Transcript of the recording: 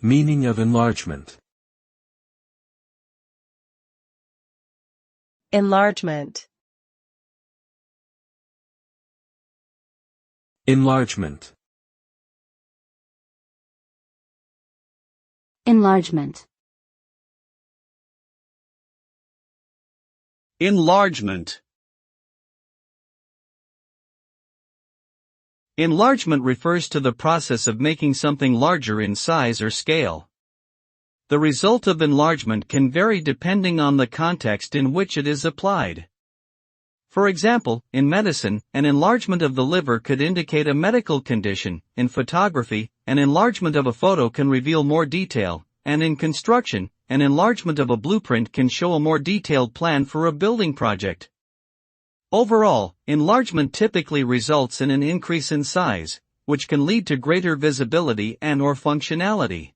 Meaning of enlargement. Enlargement. Enlargement. Enlargement. Enlargement. Enlargement refers to the process of making something larger in size or scale. The result of enlargement can vary depending on the context in which it is applied. For example, in medicine, an enlargement of the liver could indicate a medical condition. In photography, an enlargement of a photo can reveal more detail, and in construction, an enlargement of a blueprint can show a more detailed plan for a building project. Overall, enlargement typically results in an increase in size, which can lead to greater visibility and/or functionality.